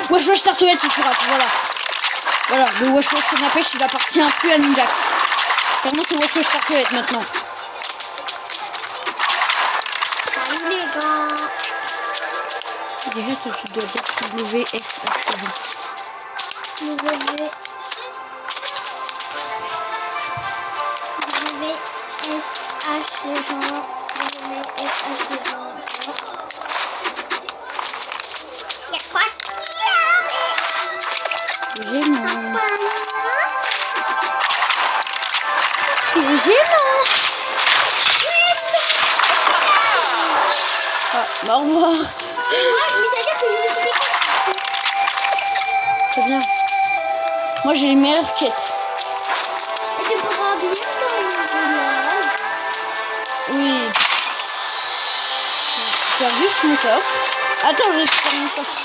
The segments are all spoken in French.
Wesh wesh tartelette c'est pirate, voilà. Voilà, le wesh wesh canapé il appartient plus à Ninjax. Clairement c'est wesh wesh tartelette maintenant. Salut les gars. Déjà je dois dire WSH. WSH les gens. WSH les gens. Y'a quoi qui a Gênant. Gênant. Ah, bah au revoir. Mais ça veut dire que je me suis dépassée. C'est bien. Moi j'ai les meilleures quêtes. Et tu pourras bien dans le village. Oui. Tu as vu ce moteur? Attends, je vais faire mon coffre.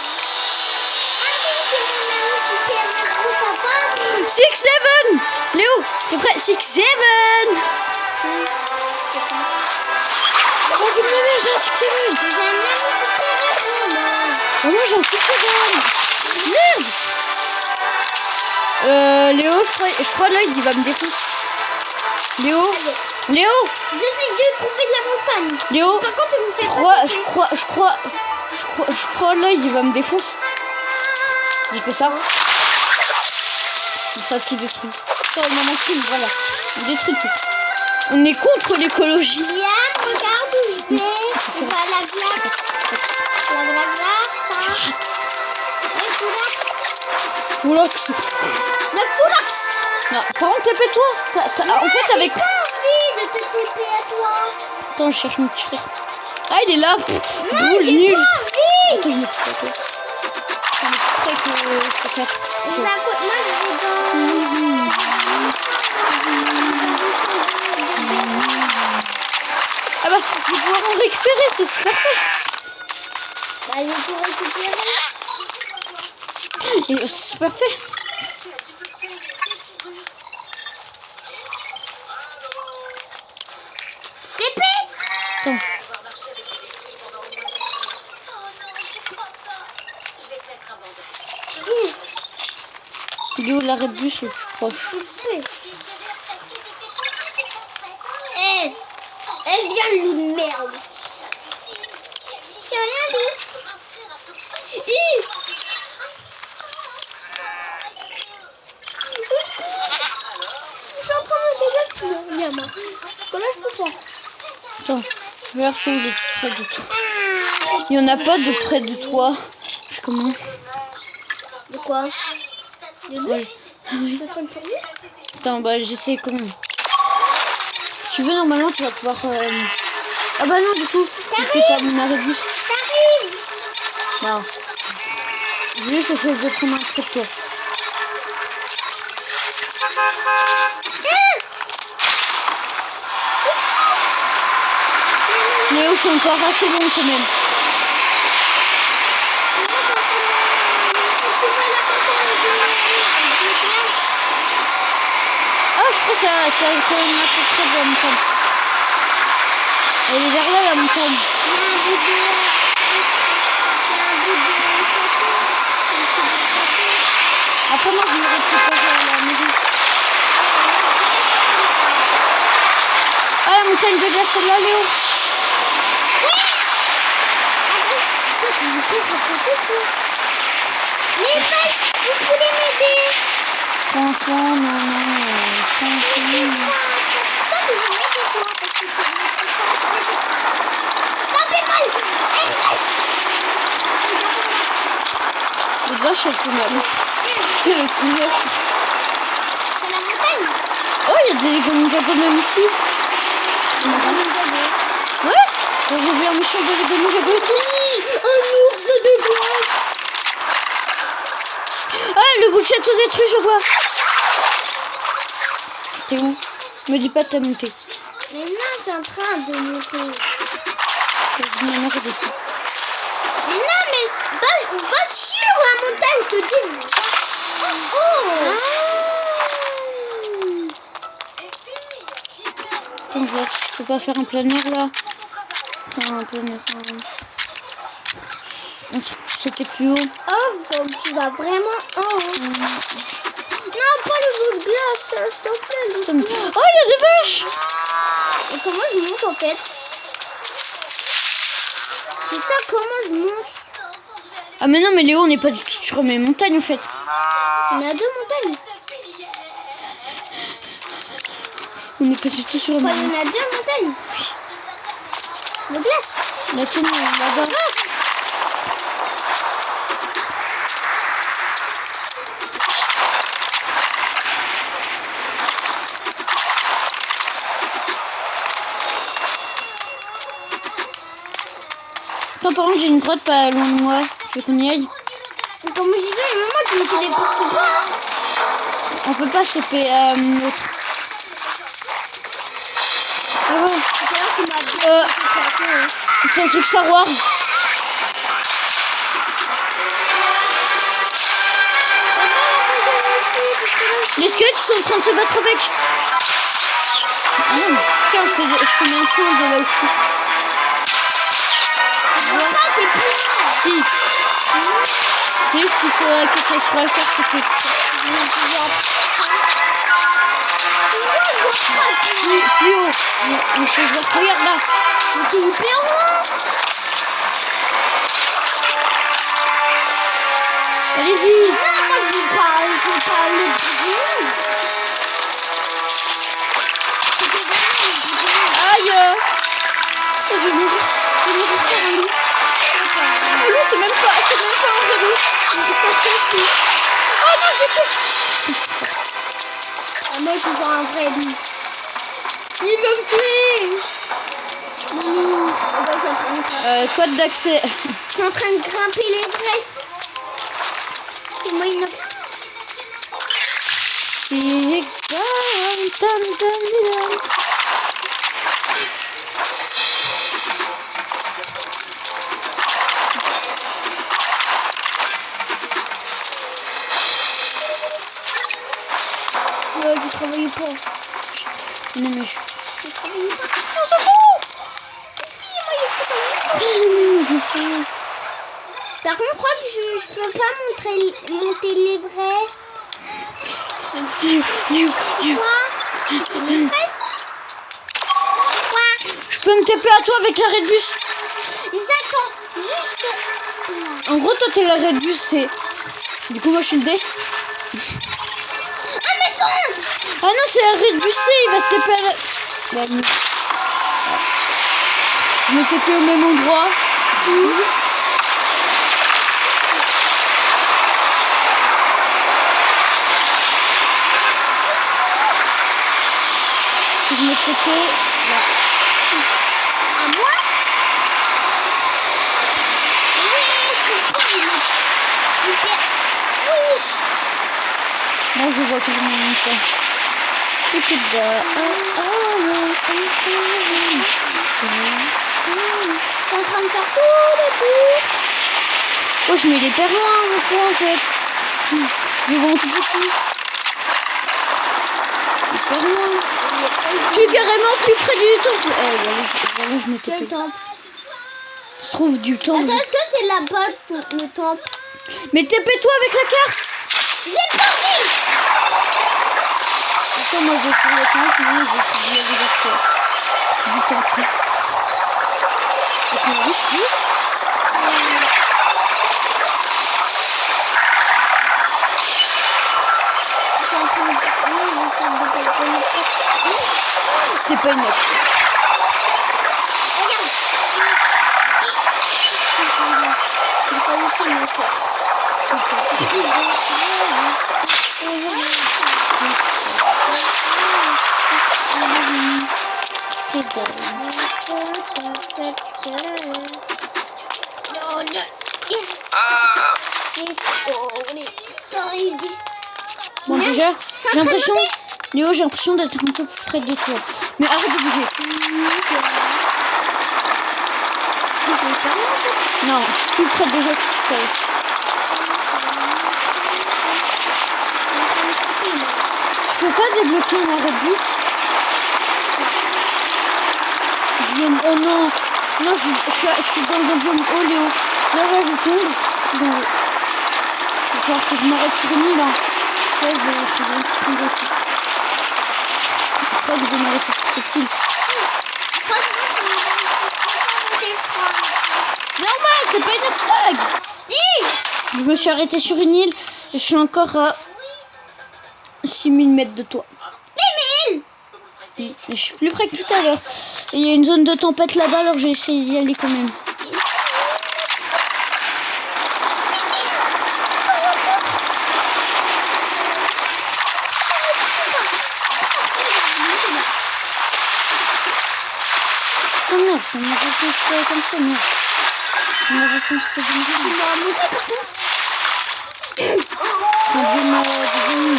Six Seven. Léo, t'es prêt? Six Seven. Oh, vous m'aimez, j'ai un Six Seven. Oh, moi j'ai un Six Seven. Merde. Léo, je crois là il va me défoncer. Léo. J'essaie de trouver de la montagne. Léo. Par contre, il me fait Je crois là il va me défoncer. J'ai fait ça. Ça a tout détruit. Oh, il m'en manque une, voilà. On détruit tout. On est contre l'écologie. Viens, regarde où je vais. On va à la glace. La glace. Foulox. Le Foulox. Non, par contre, TP-toi. En fait, avec. J'ai pas envie de te TP à toi. Attends, je cherche mon petit frère. Ah, il est là. Non, Bouge, j'ai nul. pas envie. Attends, je me fais pas toi. Je me fais que je peux faire. Moi, je vais dans... Ah bah, je vais pouvoir en récupérer, c'est parfait. Bah, je vais tout récupérer. C'est parfait. TP. Attends. Il est où l'arrêt de bus le plus proche? Eh, elle vient le loup de merde. J'ai rien dit. Je suis en train de me dégasser. Viens, moi. Parce que là, je peux pas. Attends, je vais voir si il est près de toi. Il n'y en a pas de près de toi. Je comment? De quoi? De Oui. oui. Attends, bah j'essaie quand même. Si tu veux, normalement, tu vas pouvoir... Ah bah non, du coup, c'était pas mon arrêt de bus. T'arrives. Non. Juste essayer de prendre un près de toi. Léo, c'est encore assez long quand même. Ah, je crois que c'est quand même à peu près de la montagne. Elle est vers là, la montagne. Après, moi, je me récupère à la maison. Ah, la montagne de glace, celle-là, Léo. Mais vache, vous pouvez m'aider. Franchement, non. Franchement. Toi, tu veux m'aider, toi, parce que tu me ça fait mal. Eh, vache. Les vaches, elles font mal. C'est le tigre. C'est la montagne. Oh, il y a des Lego même ici. Ouais, j'ai vu un méchant de Lego Ninjago et tout. Un ours de glace. Ah, le bout de château détruit, je vois. T'es où? Me dis pas de t'as monté. Mais non, c'est en train de monter. Ma mère est dessus. Mais non, mais va sur la montagne, je te dis. Attends, je peux pas faire un plein air là. Enfin, un plein air. Un truc plus sauter plus haut. Oh, faut que tu vas vraiment en haut. Non, pas le bout de glace, s'il te plaît. Oh, il y a des vaches. Et comment je monte en fait? C'est ça, comment je monte? Ah mais non, mais Léo, on n'est pas du tout sur mes montagnes en fait. On a 2 montagnes. On n'est pas du tout sur mes Enfin, il y montagnes. en a 2 montagnes. De glace. La tienne, là-bas. Attends, par contre, j'ai une grotte pas loin de moi. Tu veux qu'on y aille? Comment j'y vais? Mais moi, tu me téléportes pas. Hein. On peut pas choper l'autre. Ah ouais. C'est là que tu m'as dit. C'est un truc Star Wars. Les squelettes sont en train de se battre avec. Ah non. Tiens, je te mets un point de là où je suis. T'es plus. Si. C'est juste qu'il faudrait que tu ailles sur la carte et que tu... Plus haut. On peut voir. Regarde là. Mais t'es hyper loin. Allez-y. Non, moi je veux pas le bouger. Aïe. Je vais mourir. Je vais mourir sur un loup. Oh, lui, c'est même pas un vrai loup. Oh non, j'ai tué. Ah, moi je suis dans un vrai lit. Il veut me tuer. Je suis en train de grimper. Code d'accès. Je suis en train de grimper l'Everest. C'est moi inox. Ouais, tu travailles pas. Non mais je... Tu travailles pas. On s'en fout. Si, moi je travaille. Par contre, je crois que je peux pas monter l'Everest. Quoi? L'Everest? Quoi? Je peux me taper à toi avec l'arrêt de bus. J'attends juste. En gros, toi, t'es l'arrêt de bus, c'est... Du coup, moi, je suis le dé. Ah, mais son! Ah non, c'est l'arrêt de bus, il va se taper à la... Je me tapais au même endroit. Je me tapais là. À moi? Oui, je comprends. Hyper. Oui. Moi, je vois que je m'en pas. T'es là. Je suis en train de faire tout le tour. Oh, je mets les perles loin, mon point, en fait. Je vois un tout petit. Hyper loin. Je suis carrément plus près du temple. Voilà, je me Quel tape. temple? Je trouve du temple. Attends, est-ce que c'est là-bas le temple? Mais tapez-toi avec la carte. J'ai compris. Attends, moi je vais faire le temple. Moi je vais faire du temple. Et puis, oui, oui. Je suis en train de... Oui, j'essaie de calculer. T'es pas une meuf. Regarde. Il faut aussi mes forces. Bon, déjà, j'ai l'impression... Léo, j'ai l'impression d'être un peu plus près de toi. Mais arrête de bouger. Non, je suis plus près déjà que tu peux. Je peux pas débloquer un arrêt de bus. Oh non. Non, je suis dans un biome haut, Léo. Là, je tombe. falloir que je m'arrête sur une île. Là. Ouais, je vais un petit peu de tout. Je crois que je vais m'arrêter sur cette île. Normal, c'est pas une flag. Si. Je me suis arrêtée sur une île et je suis encore à 6000 mètres de toi. 1000. Et je suis plus près que tout à l'heure. Et il y a une zone de tempête là-bas, alors j'ai essayé d'y aller quand même. Oh merde, ça m'a répondu comme ça, merde. Ça m'a répondu comme ça. Tu m'as monté par contre. C'est bien ma devenu.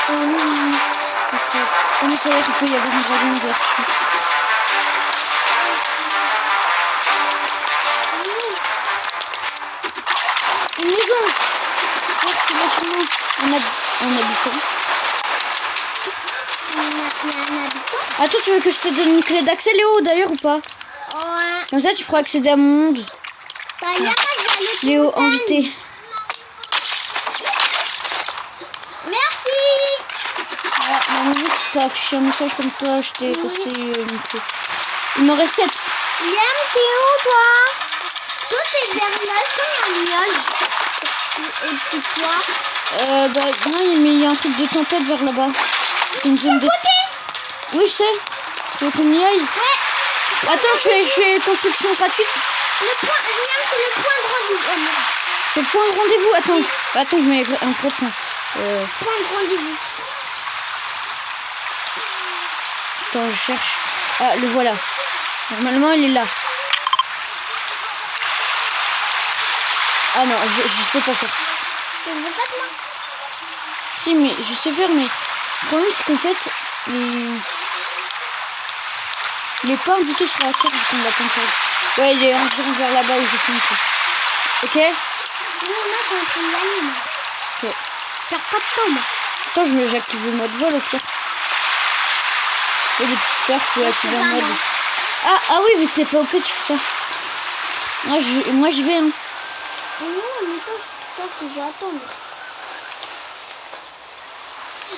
Oh mais ça a l'air qu'il peut y avoir un dragon vert ici. Une maison. Merci vachement. Un habitant. Attends, tu veux que je te donne une clé d'accès, Léo, d'ailleurs, ou pas? Ouais. Comme ça, tu pourras accéder à mon monde. Bah, y a pas de l'autre Léo, montagne. invité. Merci. Ah, maman, si t'as affiché un message comme toi, je t'ai passé une clé. Il m'en reste 7. Liam, t'es où, toi? Toi, t'es vers là, est-ce qu'il y a un nuage au-dessus de toi? Bah, non, mais il y a un truc de tempête vers là-bas. Une zone de... Oui, je sais. Tu veux qu'on y aille? Ouais. Attends, je fais construction gratuite. Le point, Liam, c'est le point de rendez-vous. Oh, merde. C'est le point de rendez-vous. Attends, je mets un vrai point. Point de rendez-vous. Attends, je cherche. Ah, le voilà. Normalement, il est là. Ah non, je sais pas faire. Tu veux pas de moi? Si, mais je sais faire, mais le problème, c'est qu'en fait, il est pas indiqué sur la carte qu'on l'a pas encore. Ouais, il est environ vers là-bas où je suis. Ok? Non, moi, je suis en train de l'allumer. moi. Ok. Je perds pas de temps, moi. Attends, j'active le mode vol au pire. Et depuis tout à l'heure, je peux activer un mode. Ah oui, vu que t'es pas OP, tu peux pas. Moi, j'y vais, hein. Non, mais toi, tu vas attendre.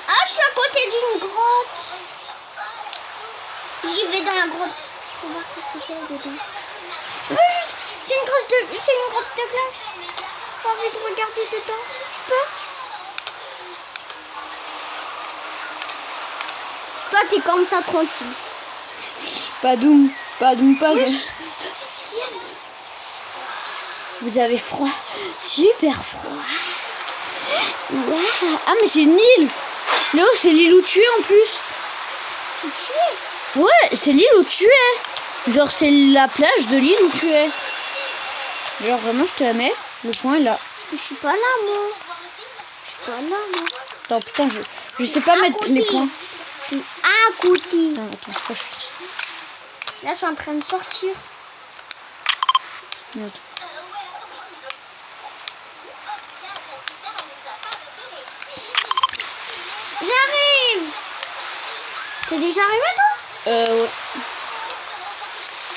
Ah, je suis à côté d'une grotte. J'y vais dans la grotte. Faut voir ce que c'est dedans. Je peux juste... C'est une grotte de glace. J'ai envie de regarder dedans. Je peux? Toi, t'es comme ça, tranquille. Padoum. Oui. Vous avez froid. Super froid. Ouais. Ah, mais c'est une île. Léo, c'est l'île où tu es en plus. Tu Ouais, c'est l'île où tu es. Genre, c'est la plage de l'île où tu es. Genre, vraiment, je te la mets. Le point est là. Je suis pas là, moi. Je suis pas là, moi. Attends, putain, je sais pas mettre les points. Je suis à côté. Attends, pourquoi je suis... Là, je suis en train de sortir. Attends. J'arrive. T'es déjà arrivé, toi? Ouais.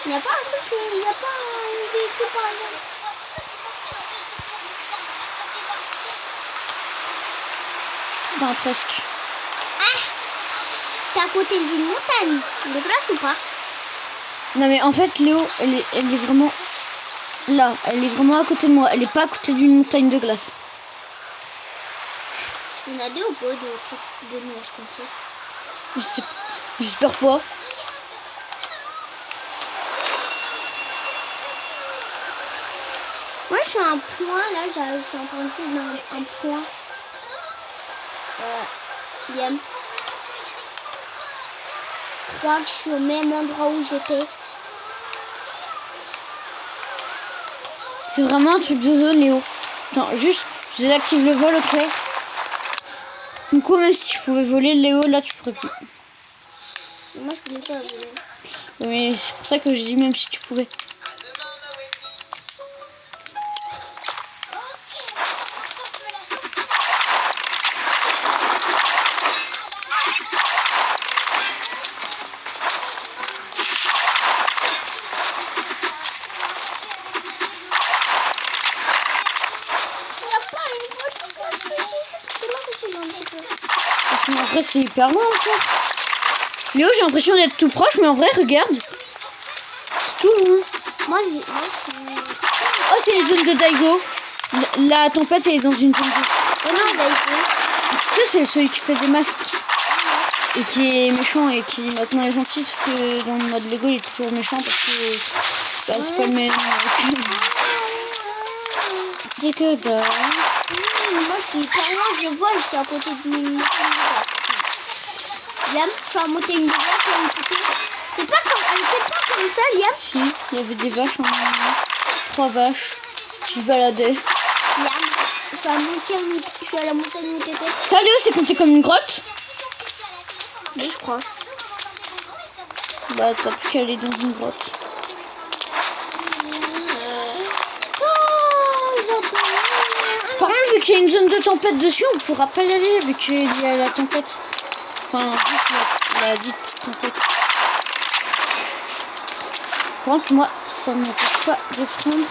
Il n'y a pas un truc, il n'y a pas un véhicule par exemple. Enfin, presque. Ah! T'es à côté d'une montagne. De glace ou pas? Non, mais en fait, Léo, elle est vraiment là. Elle est vraiment à côté de moi. Elle est pas à côté d'une montagne de glace. Il y en a deux ou pas de nuages comme ça? J'espère pas. Moi, je suis à un point, là, je suis en train de suivre un point. Liam. Je crois que je suis au même endroit où j'étais. C'est vraiment un truc de zone, Léo. Attends, juste, je désactive le vol, ok? Du coup, même si tu pouvais voler, Léo, là, tu pourrais plus. Moi, je pouvais pas voler. Mais c'est pour ça que j'ai dit même si tu pouvais. Mais en vrai, c'est hyper loin encore. Léo, j'ai l'impression d'être tout proche, mais en vrai, regarde. C'est tout loin. Moi, Oh, c'est une zone de Daigo. La tempête, elle est dans une zone de... oh non, Daigo. Tu sais, c'est celui qui fait des masques. Et qui est méchant et qui maintenant est gentil. Sauf que dans le mode Lego, il est toujours méchant parce que... Bah, c'est pas le même... C'est que dalle. Moi, je suis hyper loin, je le vois, je suis à côté d'une montagne de glace. Liam, je suis à monter une glace, je suis à côté. C'est pas comme, elle était pas comme ça, Liam. Si, il y avait des vaches en... 3 vaches qui se baladaient. Liam, je suis à la montagne où t'étais. Ça, Léo, c'est compté comme une grotte? Oui, je crois. Bah, t'as plus qu'à aller dans une grotte. Par contre, vu qu'il y a une zone de tempête dessus, on pourra pas y aller vu qu'il y a la tempête. Enfin, juste la dite tempête. Par contre, moi, ça ne m'empêche pas de prendre.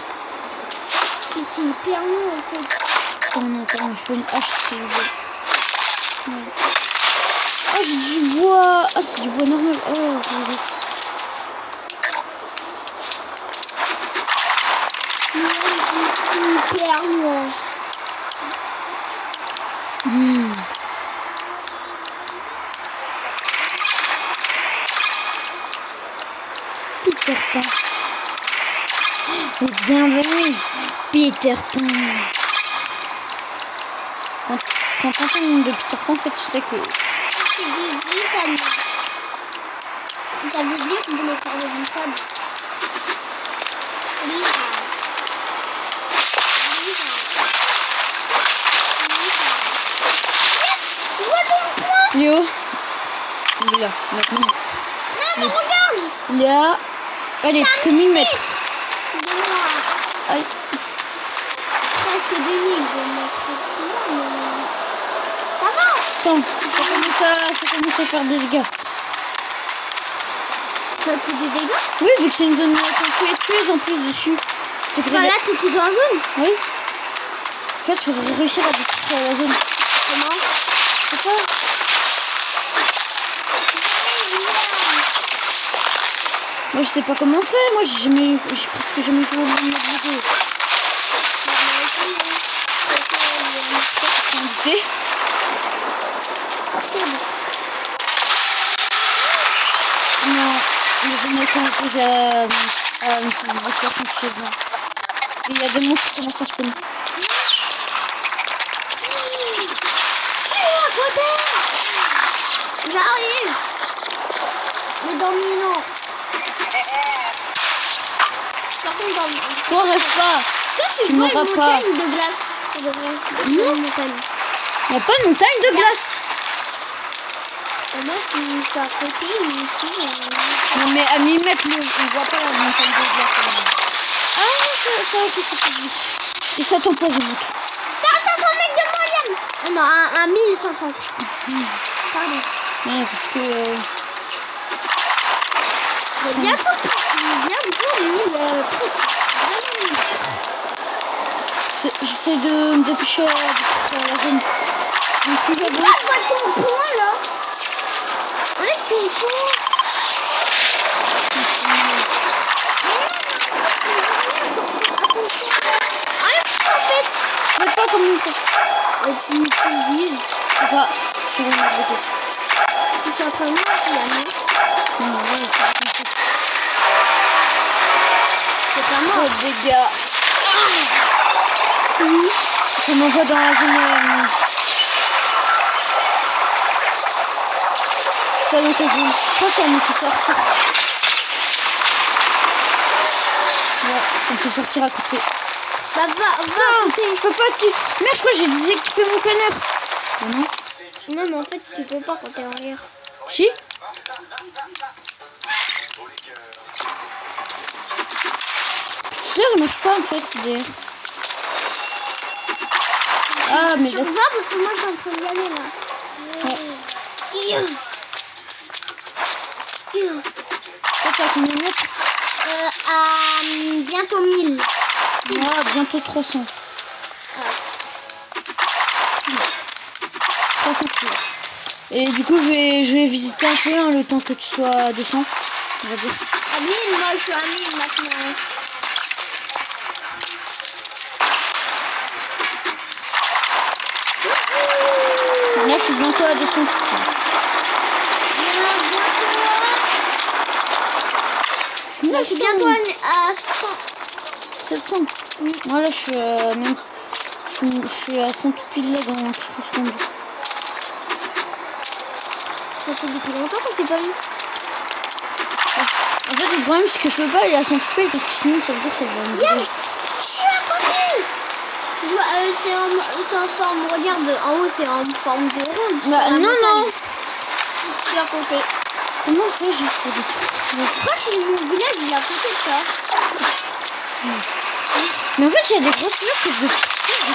C'était hyper long en fait. Oh non, attends, je fais une hache si je veux. Ouais. Oh, j'ai du bois. Ah, c'est du bois normal. Oh, C'est hyper loin. Peter Pan. Oh, bienvenue, Peter Pan. Quand t'entends le nom de Peter Pan, en fait, tu sais que... C'est des glissades. J'avais oublié qu'on voulait faire des glissades. Léo, il est là, maintenant. Non, mais regarde. Il est à... Allez, que 1000 mètres. Aïe. Presque 2000 de mètres. Ça va. Attends, ça commence à faire des dégâts. Ça te fait des dégâts? Oui, vu que c'est une zone tempétueuse en plus dessus. Enfin, là, t'étais dans la zone. Oui. En fait, il faudrait réussir à détruire la zone. Comment? C'est quoi? Moi, je sais pas comment on fait. Moi, j'ai presque jamais joué au mode Lego. Invité. Non, je me connecte à une série de voitures quand je fais bien. Et il y a des monstres qui commencent à spawner. À côté. J'arrive. Mais dans 1000 ans. Par contre, dans... Toi, rêve pas. Toi, tu Tu vois m'auras une pas. montagne de glace. C'est vrai. Non. Une montagne. Il n'y a pas de montagne de glace. Et moi, je suis à côté, mais ici... Non, mais à 1000 mètres, on voit pas la montagne de glace. Ah, ça aussi, c'est pas vite. Et ça t'empoisonne. T'as 500 mètres de moyenne. Ah non, à 1500. Pardon. Ouais, parce que... Il y a bientôt 1000 presque. J'essaie de me dépêcher à détruire la zone. Donc, il va Ah, je vois ton point là. Enlève ton point. Enlève en fait. je sais pas comment faire. Tu vises. Enfin, tu vas me répéter. Je suis en train de me faire la main. Non, ouais, c'est pas comme ça. C'est pas moi. Trop de dégâts. Oui. Ça m'envoie dans la zone... Pas dans ta zone. Je crois que ça me fait sortir. Ouais, ça me fait sortir à côté. Bah va à côté. Je peux pas... Merde, je crois que j'ai déséquipé mon planeur. Ah non. Non, mais en fait, tu peux pas quand t'es en arrière. Si. Ça marche pas en fait. Ah, mais Tu vois parce que moi, je suis en train d'y aller là. ouais. Toi, t'as combien de mètres? À bientôt 1000. Ah, bientôt 300. 300 kilos. Et du coup, je vais visiter un peu hein, le temps que tu sois à 200. On va dire. À 1000, moi je suis à 1000 maintenant. Là, je suis bientôt à 200. Là, je suis bientôt à 100. 700. Moi, là, je suis même. Je suis à 100 tout pile là dans quelques secondes. Ça fait depuis longtemps qu'on s'est pas vu. En fait, le problème, c'est que je peux pas aller à 100 tout pile parce que sinon, ça veut dire que ça va me Yann, dire. je suis à côté. C'est en forme, regarde, en haut c'est en forme de ronde. Bah, non, non. Je suis à côté. Comment on fait juste pour des trucs? Je crois que mon village il est à côté de ça. Mais en fait, il y a des grosses murs que de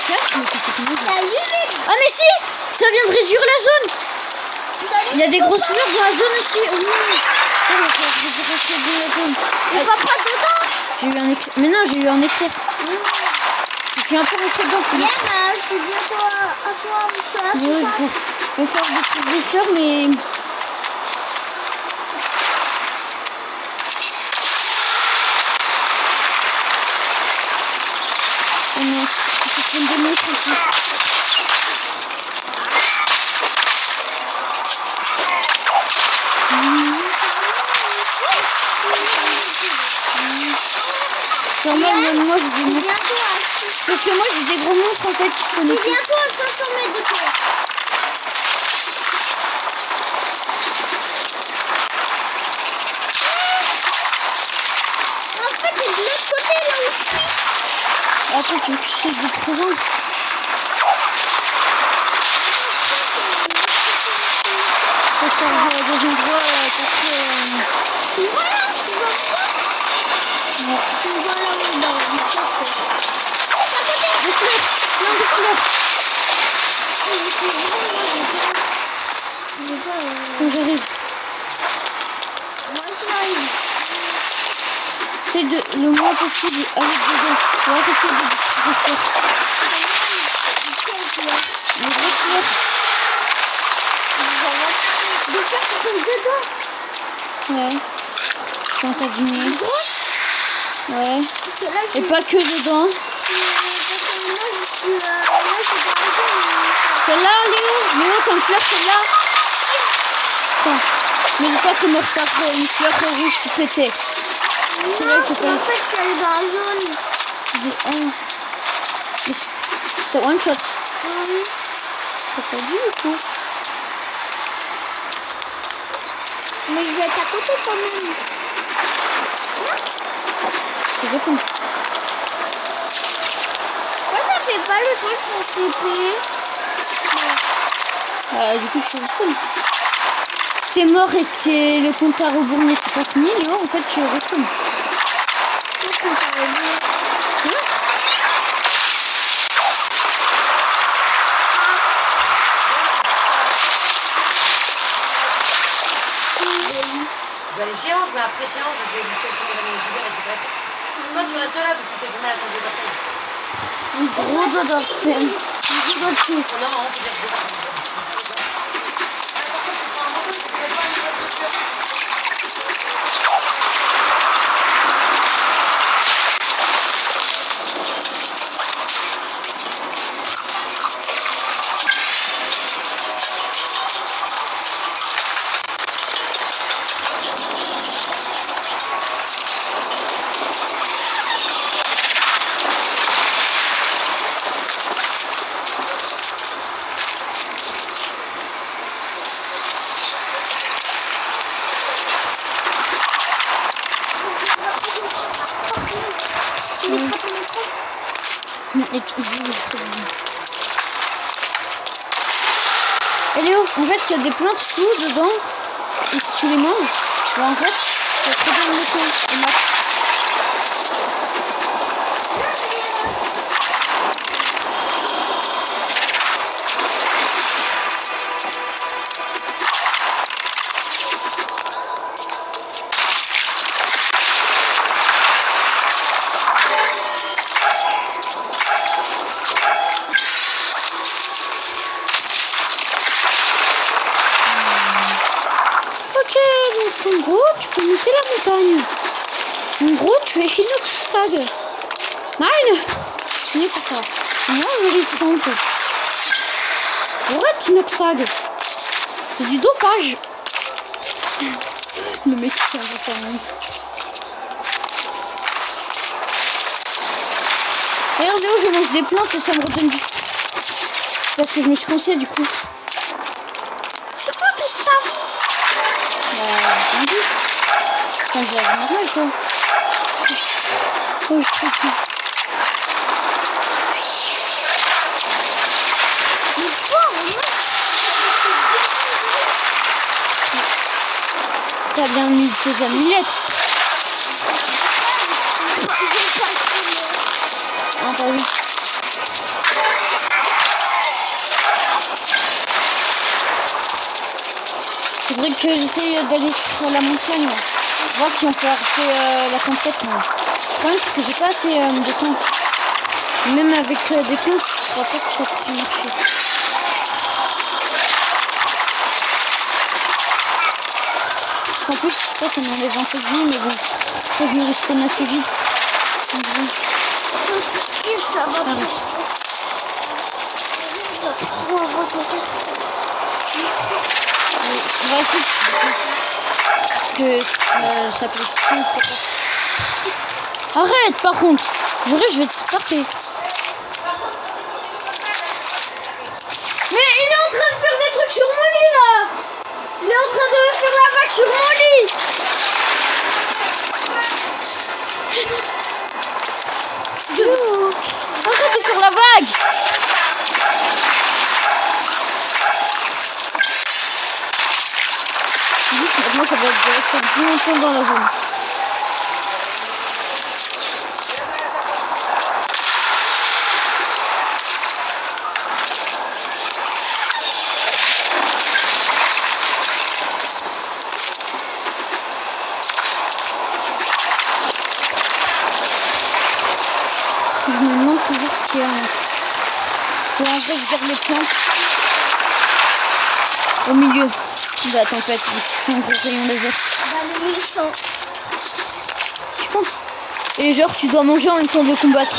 casques, mais c'est comment ça? Salut mec. Ah, mais si! Ça vient de réduire la zone! Il y a des grosses murs dans la zone aussi. Oh non! Oh, il faut réduire la zone. Il va pas dedans. J'ai eu un éclair. Mais non, j'ai eu un éclair. Je suis un peu rentré dedans. Yann, je suis bientôt à toi. Je suis à 600. Il faut faire des trucs de fleurs, mais. Oh non, c'est une démontre aussi. Sûrement, même moi, j'ai des monstres. Bientôt à 600. Parce que moi, j'ai des gros monstres en fait qui Je sont suis bientôt à 500 mètres de toi. En fait, c'est de l'autre côté là où je suis. Attends, tu veux que je fasse des présents? Je vais faire des endroits Tu vois là? Tu vois quoi? Tu vois là où dans le casque. des fleurs, plein de fleurs. Quand j'arrive, Moi je j'arrive. c'est le moins possible avec dedans. On va essayer de faire les grosses fleurs. Des fleurs qui sont dedans. Ouais. Quand t'as dîné. Des grosses. Ouais. Parce que là je Et suis. pas que dedans. Celle-là, Léo, comme fleur, celle-là. Attends. Mais j'ai pas comme retard une fleur rouge qui pétait. Celle-là, il faut pas. En fait, je suis allée dans la zone. C'était one shot. Oui. T'as pas vu ou quoi? Mais je vais être à côté quand même. C'est bon. Pourquoi ça fait pas le truc pour TP? Du coup, je suis respawn. Si t'es mort et que le compte à rebours n'est pas fini, Léo, en fait, tu es respawn. Je vais aller chez Ange, mais après chez Ange, je vais lui faire chez Madame Gilbert et tout ça. Toi, tu restes là, parce que tu t'es fait mal à ton deux appels. Un gros doigt d'orteil. Un gros doigt de pied. Non, on peut dire que Et Léo, en fait, il y a des plantes tout dedans. Et si tu les manges, bah, en fait, ça te redonne le temps. Au max. monter la montagne. En gros, tu es Inoxtag. Nein! N'est pas ça. Non, je l'ai trompé. Arrête, Inoxtag. C'est du dopage. Le mec qui s'en va quand même. Regardez où je mange des plantes et ça me redonne du... Parce que je me suis coincée du coup. C'est quoi tout ça? Entendu. Enfin, j'ai la normal quoi. Oh, je trouve que... Mais quoi? T'as bien mis tes amulettes. Ah, pas vu. Faudrait que j'essaye d'aller sur la montagne. Voir si on peut arrêter la conquête. Le problème c'est que j'ai pas assez de temps. Même avec des plantes, je crois pas que ça puisse marcher. En plus, je sais pas, ça m'enlève un peu de vie, mais bon, ça je me respawn assez vite. Donc, bon. Ça va pas. On va essayer parce que ça peut se... Arrête par contre. Je vais te partir. Mais il est en train de faire des trucs sur mon lit là. Il est en train de faire la vague sur mon lit. Arrête de faire la vague. Maintenant ça va rester plus longtemps dans la zone. Je me demande toujours ce qu'il y a. Pour en fait, je garde les plantes au milieu de la tempête. C'est un gros rayon laser. Le méchant. Je pense. Et genre, tu dois manger en même temps de combattre.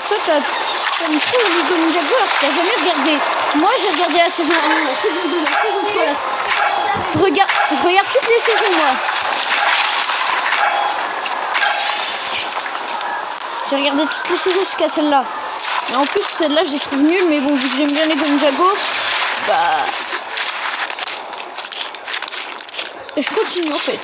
Toi, t'aimes trop le Ligue Ninjago, t'as jamais regardé. Moi, j'ai regardé la saison 1, la saison 2, la saison 3. Je regarde toutes les saisons, moi. J'ai regardé toutes les saisons jusqu'à celle-là. Et en plus, celle-là, je les trouve nulles, mais bon, vu que j'aime bien les Ninjago, bah... Et je continue, en fait.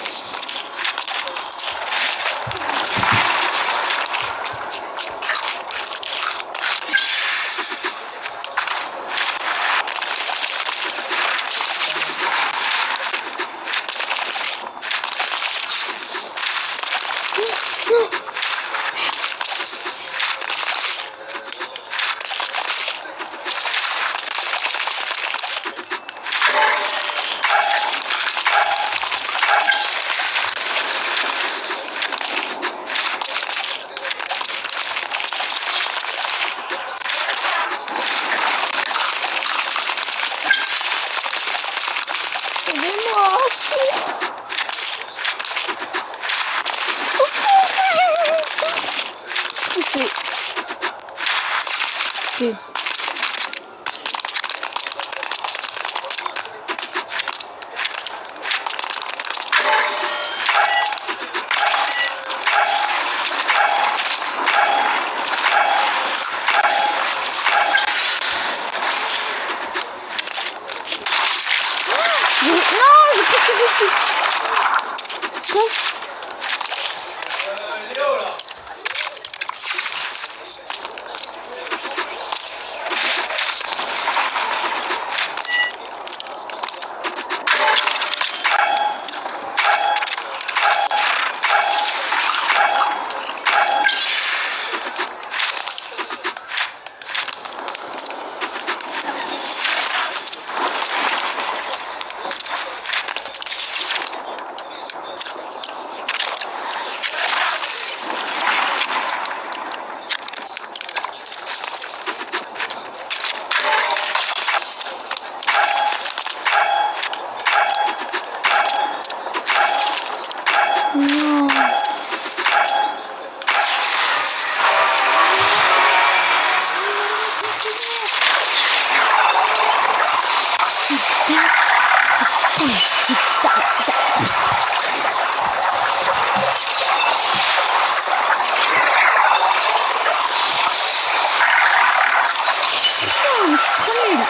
Okay. Mais je suis trop nulle.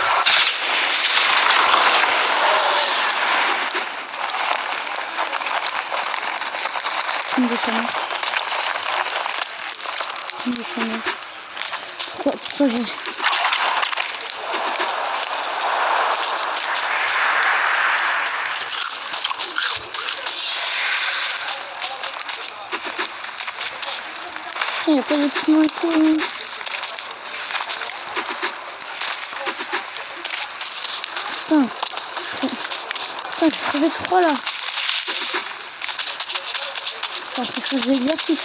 Tu me déconnes. Tu me déconnes. Pourquoi j'ai... Il n'y a pas de piment et tout. Putain, je crevais de froid là. Enfin, parce que j'ai l'exercice.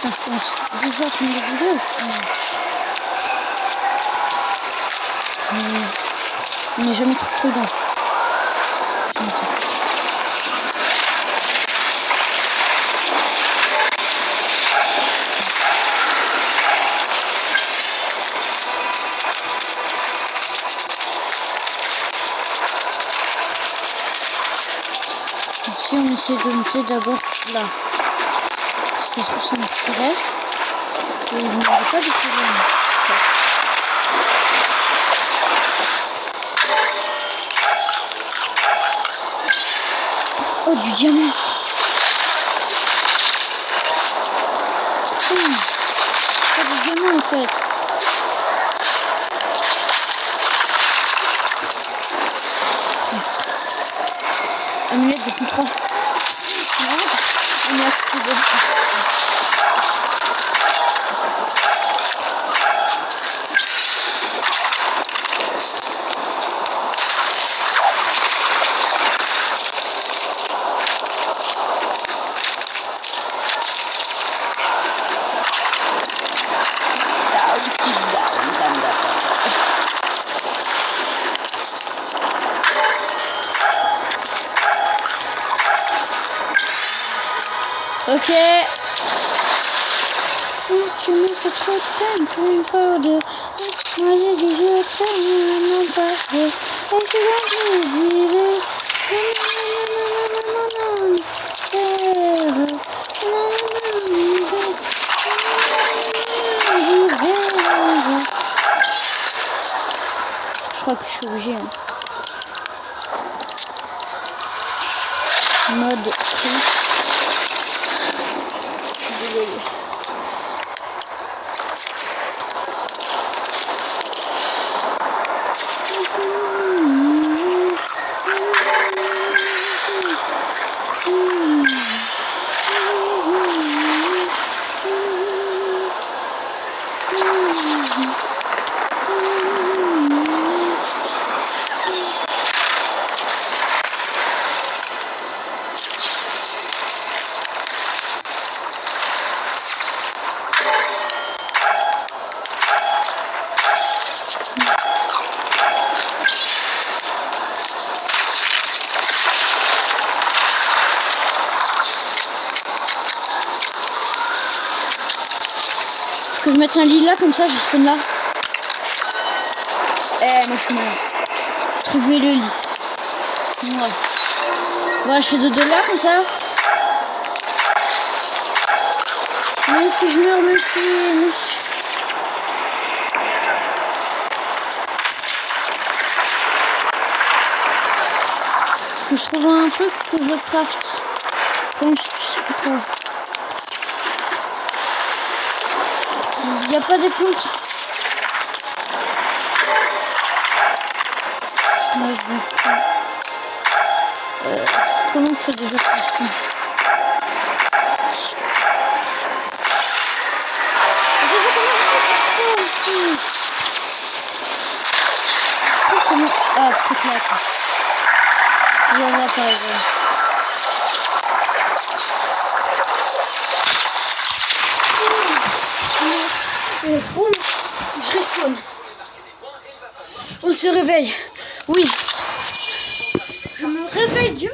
Je pense déjà qu'on est vidéo. On n'est jamais trop prudent. Ici on essaie de monter d'abord là. C'est sous ça me tirait. Et il n'y avait pas de problème. Oh, du diamant. Pas du diamant en fait. Amulette 203. On est à côté de... Ok. Tu me fais trop de peine pour une fois de... Moi j'ai dit je t'aime, non pas de... Et tu vas me dire... Je crois que je suis obligée. Hein. Mode triche. Désolée. Que je mette un lit là comme ça, je spawn là. Moi je peux trouver le lit. Ouais. Voilà, je fais de là comme ça. Même si je meurs, même si... Que je trouve un truc que je craft. Comme je sais pas quoi. a pas des plantes. Moi, je vais prendre... comment on fait déjà ça? Comment... Ah, peut-être là. Je vois pas. Boum, je respawn. On se réveille. Oui. Je me réveille du...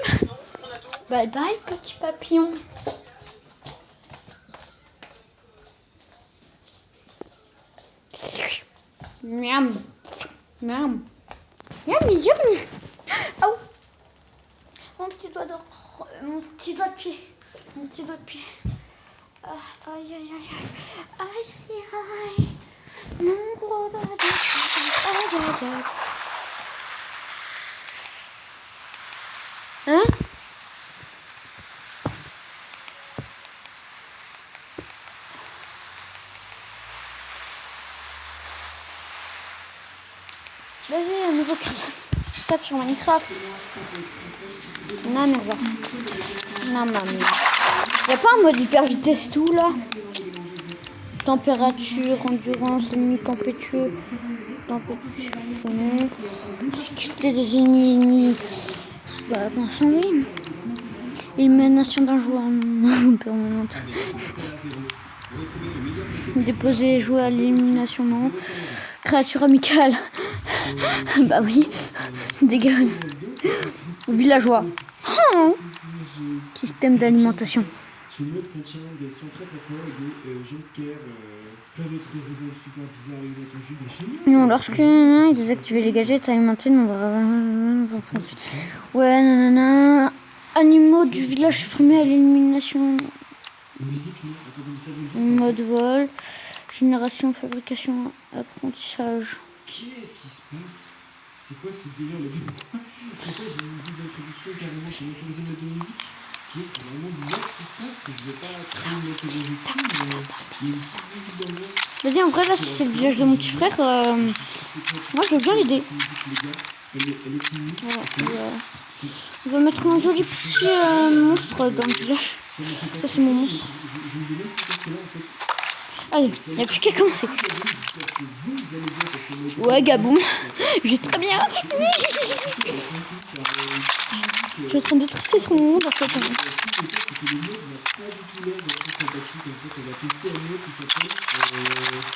Bye bye, petit papillon. Miam. Miam. Miam, miam. Oh. Mon petit doigt de... Mon petit doigt de pied. Mon petit doigt de pied. Ah, aïe, aïe, aïe, aïe, aïe, aïe, mon gros doigt de pied. Aïe, aïe, aïe. Hein? Vas-y, un nouveau 4 sur Minecraft. Non, merde. Non, maman. Y'a pas un mode hyper vitesse tout là? Température, endurance, limite tempétueux, difficulté des ennemis. Bah, attention, oui. Élimination d'un joueur permanente. Déposer les joueurs à l'élimination, non. Créature amicale. Bah oui. Dégâts. Villageois. Oh. Système d'alimentation. Ce mode contient des sons très très forts et des jumpscares, plein d'autres événements super bizarres et inattendus, des géniaux. Non, lorsque il désactive les gadgets alimentés, non. Ouais, nanana. Animaux du village supprimés à l'élimination. Musique, non, attendez, ça veut dire Mode vol. Génération, fabrication, apprentissage. qu'est-ce qui se passe? C'est quoi ce délire là? Pourquoi j'ai une musique d'introduction carrément? J'ai même pas besoin de mettre de musique. C'est vraiment bizarre ce qui se passe. Je vais pas créer une méthodologie, mais il y a une petite musique d'ambiance. Vas-y, en vrai, là, si c'est le village de mon petit frère, moi, je veux bien l'aider. Elle est finie. Voilà, on va mettre un joli petit monstre dans le village. Ça, c'est mon monstre. Je me demande pourquoi c'est là en fait. Allez, il n'y a plus qu'à commencer. Ouais, Gaboum. J'ai très bien. Je suis en train de trisser son monde en fait. C'est que le mode n'a pas du tout l'air d'être sympathique. En fait, on va tester un mot qui s'appelle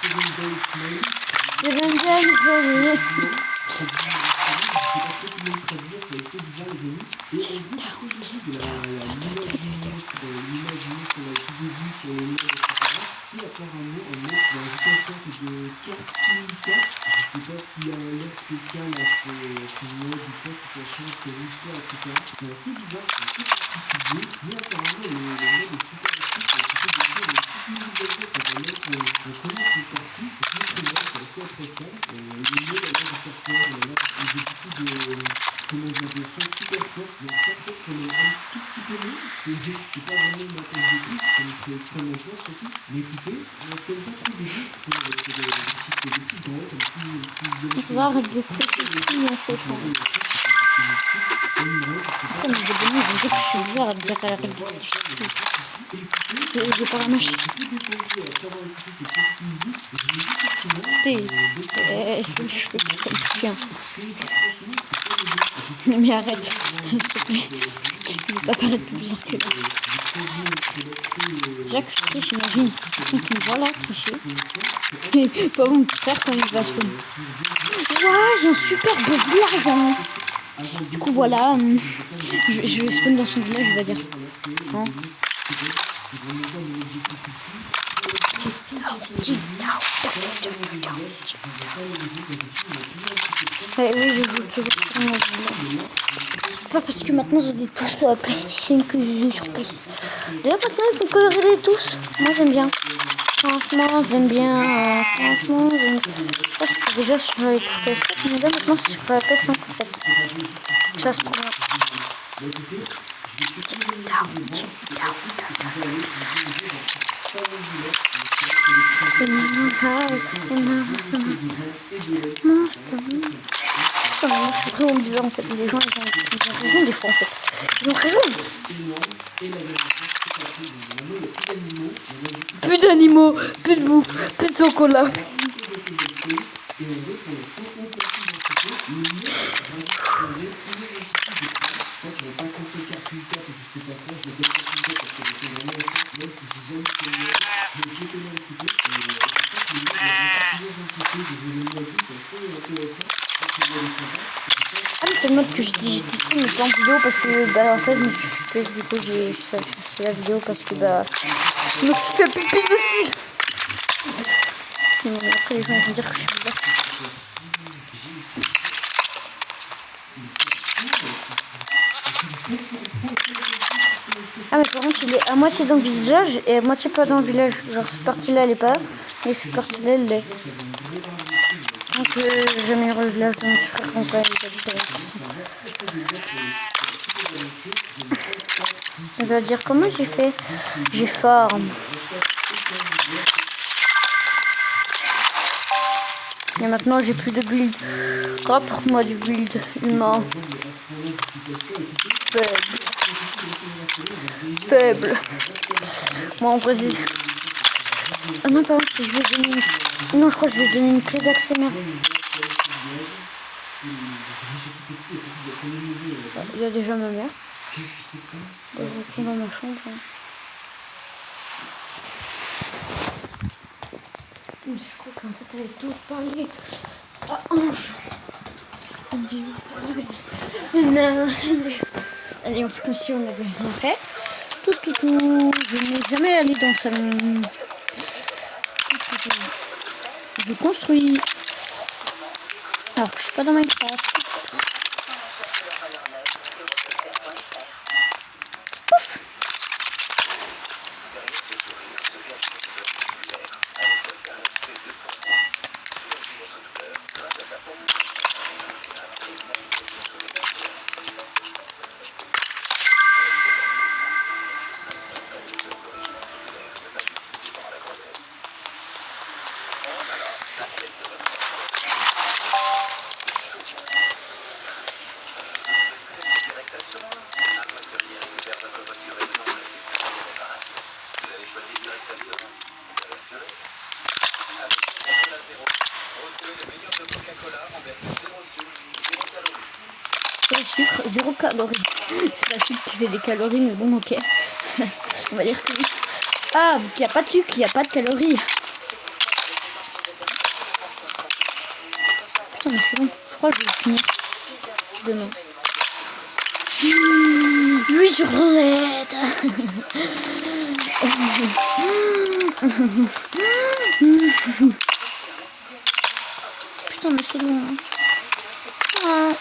Seven Days Smile. Seven Days Smile. Je sais pas trop comment le traduire, c'est assez bizarre les amis. Et en gros, ce que j'ai vu de l'image du monstre qu'on a tout début sur le mode, etc. C'est apparemment un mode qui va ajouter une sorte de carte unicate. Je sais pas s'il y a un mode spécial à ce mode ou pas, si ça change ses histoires, etc. C'est assez bizarre, c'est assez particulier. Mais apparemment, le mode est super actif. C'est des choses, des petites musiques de ça va mettre on commence une partie, c'est plus que moi, c'est assez appréciable. Le mode a l'air de faire peur, j'ai beaucoup de, comment dire, de sons super forts. Donc ça peut-être qu'on est un tout petit peu mieux, c'est pas vraiment ma tasse de thé, ça me fait extrêmement peur surtout. Mais écoutez, on se donne pas trop de jeux, parce que c'est des petits grands, comme Il faut voir avec des petits en fait. Comme les abonnés, ils vont dire que je suis bizarre à dire à la règle. J'ai pas la machine. Je fais comme chien. Mais arrête, s'il te plaît. Il ne va pas paraître plus bizarre que là. Jacques, je triche, j'imagine. Tu me vois là, tricher. Mais pas mon petit frère quand il va spawn. Ouah, j'ai un super beau village. Hein. Du coup, voilà. Je vais spawn dans son village, il va dire. Hein? Ouais, oui, je joue toujours sur mon village. Pas parce que maintenant j'ai des touches sur la PlayStation que je joue sur PC. D'ailleurs, maintenant ils peuvent colorer tous. Moi j'aime bien. Franchement, j'aime bien. Franchement, j'aime bien. Je pense que c'est déjà sur la PS4, mais là maintenant c'est sur la PS5 en fait. Ça se trouve. Moi, je suis vraiment bizarre en fait. Les gens, ils ont raison des fois en fait. Ils ont raison. Plus d'animaux, plus de bouffe, plus de chocolat. Ah mais c'est le mode que j'ai dit mais pas en vidéo parce que bah en fait je me suis fait du coup j'ai c'est la vidéo parce que bah je me suis fait pipi dessus. Mais après les gens vont dire que je suis bizarre. Ah mais par contre il est à moitié dans le village et à moitié pas dans le village. Genre cette partie là elle est pas et cette partie là elle l'est. Donc j'améliore le village de mon frère quand il habite avec. On va dire comment j'ai fait. J'ai farm. Et maintenant j'ai plus de build. Rapporte-moi du build humain. Faible. Moi en vrai. Ah non par contre si je vais donner une... Non je crois que je vais donner une clé d'accès merde. Il y a déjà ma mère. Je retourne dans ma chambre. Je crois qu'en fait elle est toute parler à Ange. On dit allez on fait comme si on avait rien fait. Tout. Je n'ai jamais allé dans sa... Je construis. Alors que je suis pas dans Minecraft. Pouf. Le sucre, 0 calories. C'est la sucre qui fait des calories, mais bon, ok. On va dire que oui. Ah, il n'y a pas de sucre, il n'y a pas de calories. Putain, mais c'est bon. Je crois que je vais finir demain. 8 sur 7. Putain, mais c'est long. Hein. Ah.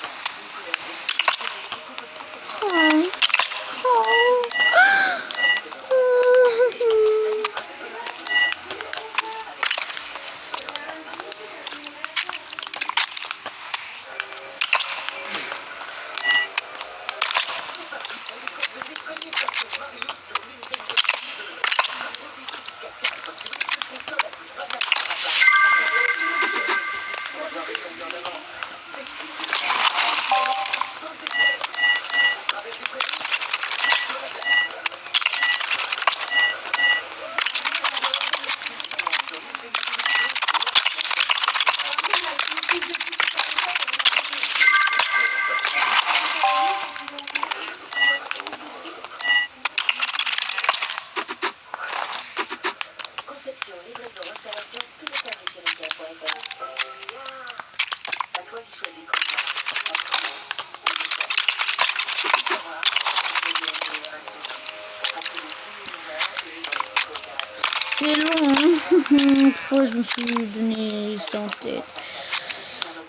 C'est long. Pourquoi je me suis donné ça en tête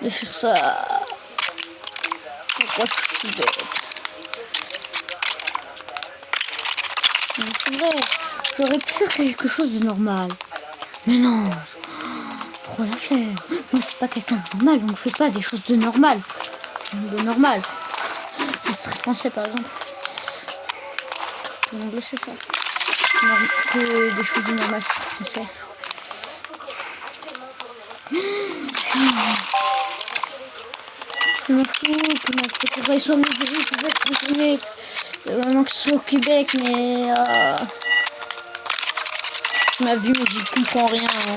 de faire ça? Pourquoi je suis bête? C'est vrai, j'aurais pu faire quelque chose de normal. Mais non, trop la flemme. Moi c'est pas quelqu'un de normal, on ne fait pas des choses de normal. De normal. Ce serait français par exemple. En anglais c'est ça. Que des choses de normal c'est français. Je m'en fous que ma préférée soit Médéric, que je vais continuer. Vraiment que ce soit au Québec, mais ma vie, mais j'y comprends rien. Hein.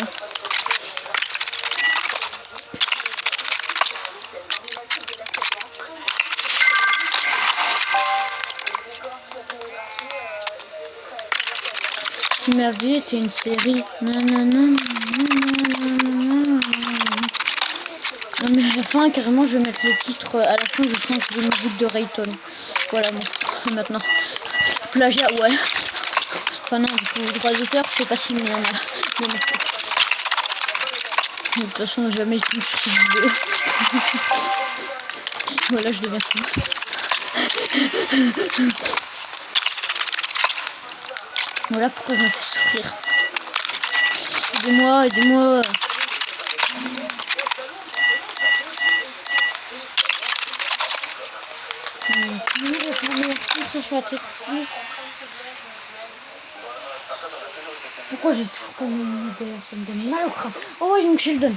Si ma vie était une série, non mais à la fin carrément je vais mettre le titre à la fin, je chante des musiques de Rayton. Voilà bon, maintenant plagiat, ouais, enfin non, du coup droit d'auteur c'est pas si bien là. De toute façon jamais je touche sur cette vidéo. Voilà, je deviens fou. Voilà pourquoi je me fais souffrir. Aidez-moi, aidez-moi. Pourquoi j'ai toujours pas mon idée? Ça me donne mal au crâne. Oh, Young Sheldon.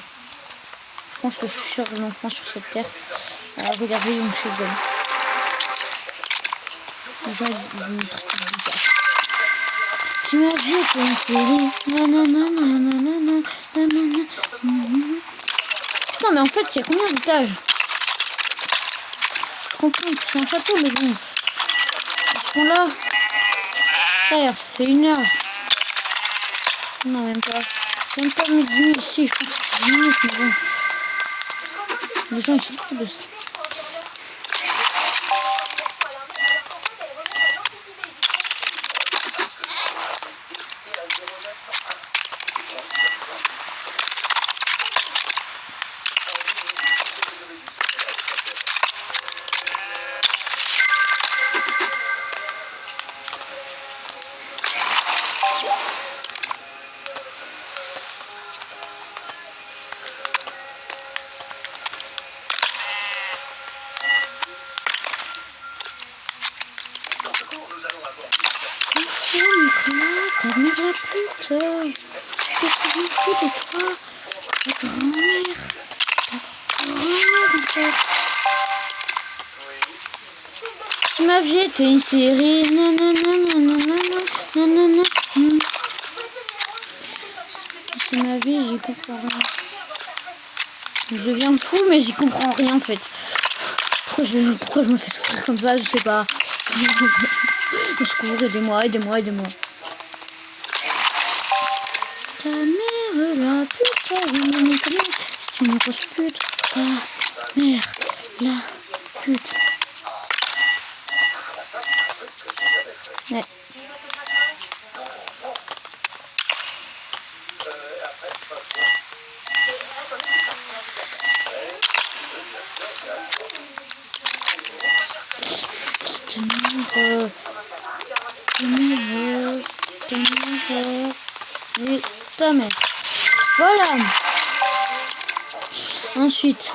Je pense que je suis seul enfant sur cette terre. Alors regardez Young Sheldon. Les gens ils vont me traiter de bizarre. Si ma vie était une série. Non mais en fait il y a combien d'étages? Je comprends que c'est un château mais bon. Ils sont là. Frère, ça fait 1 heure. Non même pas. C'est même pas midi ici, je pense que c'est 10 minutes mais bon. Les gens ils se foutent de ça. Ta mère la pute. Qu'est-ce que vous foutez de toi? Ta grand-mère. Ta grand-mère en fait. Si ma vie était une série. Si ma vie, j'y comprends rien. Je deviens fou mais j'y comprends rien en fait. Pourquoi je me fais souffrir comme ça, je sais pas. Au secours, aidez-moi, aidez-moi, aidez-moi. Ta mère la pute, c'est une grosse pute. Ta mère la pute. Ouais. Ta mère. Voilà. Ensuite.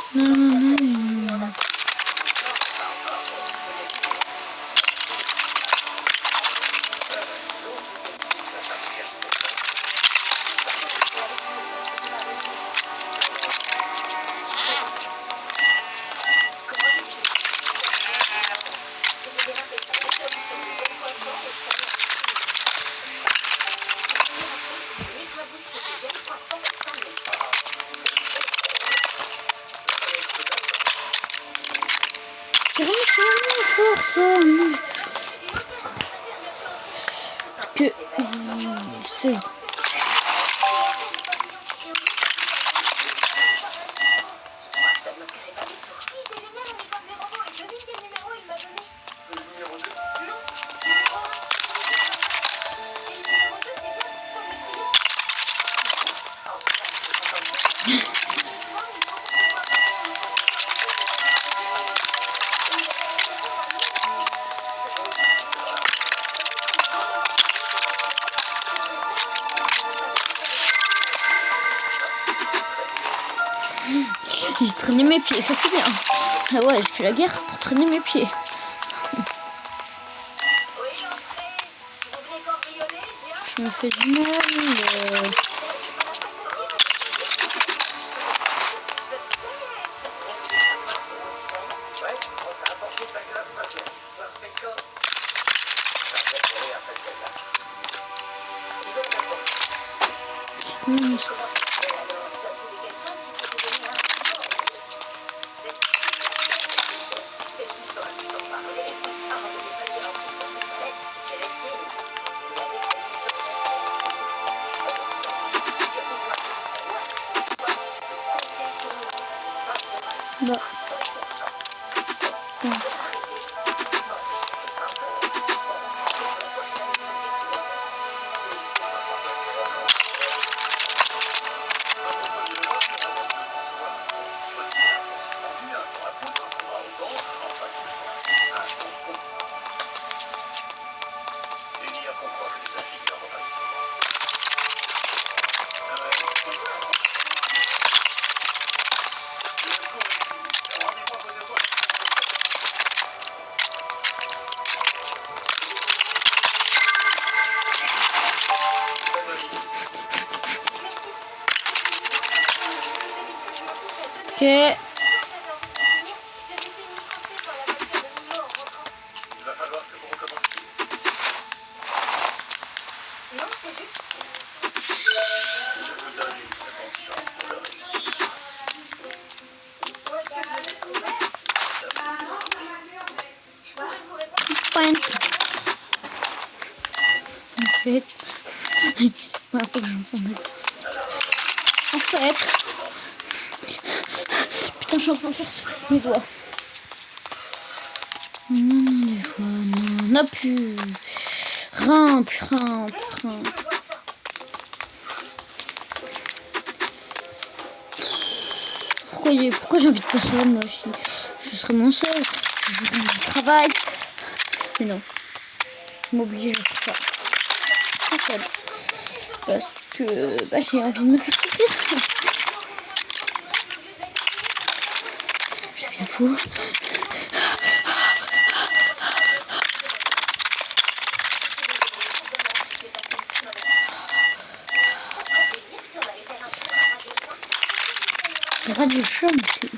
Force que c'est j'ai traîné mes pieds, ça c'est bien. Ah ouais, je fais la guerre pour traîner mes pieds. Je me fais du mal. Bah. Bon. Ok. Point. En fait, c'est pas la fois que j'en fais. En fait, putain, je suis en train de faire souffler mes doigts. Non, des fois, non, plus. Rien. Pourquoi j'ai envie de passer là, moi aussi? Je serai mon seul, je ferai mon travail. Mais non, je m'oblige à faire ça. Tout seul. Parce que j'ai envie de me faire souffrir. Je deviens fou. Il y aura du charme aussi.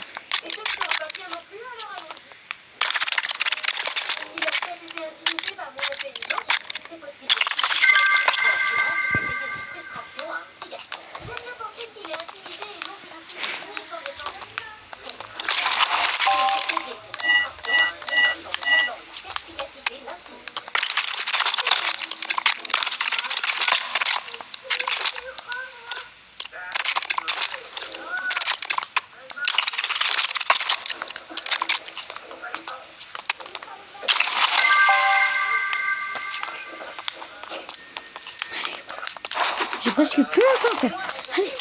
J'ai presque plus longtemps à faire. Allez.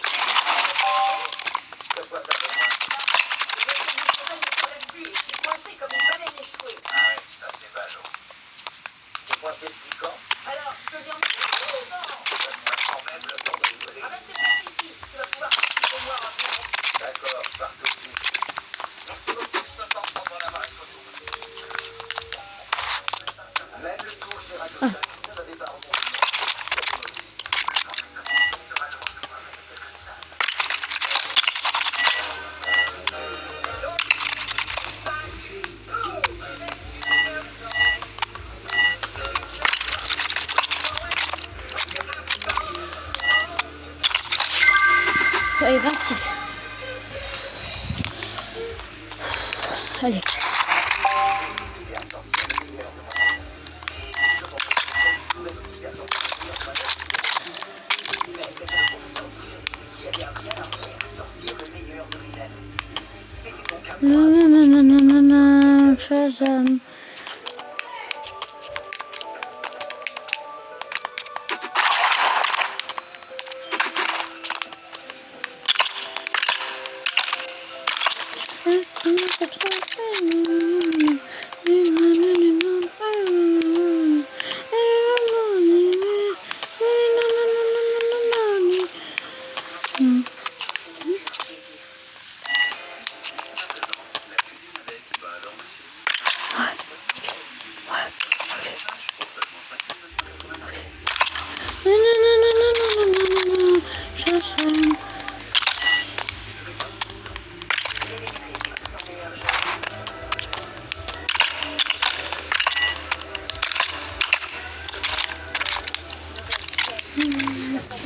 Allez, 26. Allez. Non, Shazam.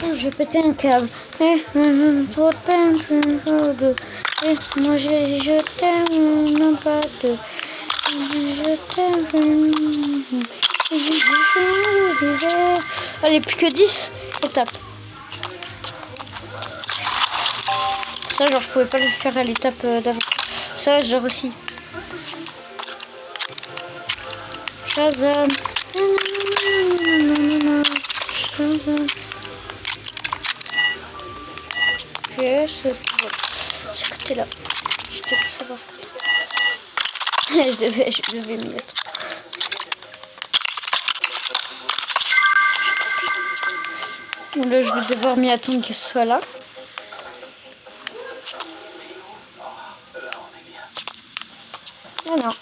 Je vais péter un câble. Trop de peine, trop de... Moi je t'aime, non pas de... Je t'aime. Allez, plus que 10 étapes. Ça, genre, je pouvais pas le faire à l'étape d'avant. Ça, genre aussi. Shazam. Shazam. Ce côté-là. Je devais savoir. je devais m'y mettre. Bon, là, je vais devoir m'y attendre que ce soit là. Ah non.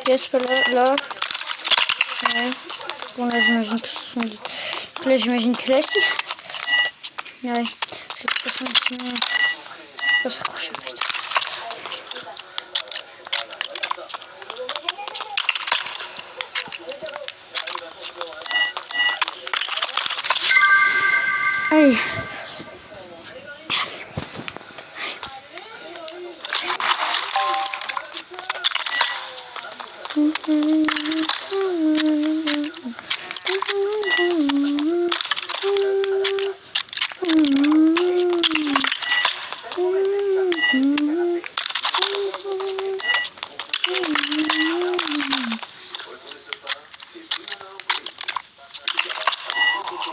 Yes, pas là, là. Ouais. Bon, là, j'imagine que ce sont des... Là, j'imagine que là, si. Ouais. C'est pas ça, sinon... Pas s'accrocher, putain. Allez.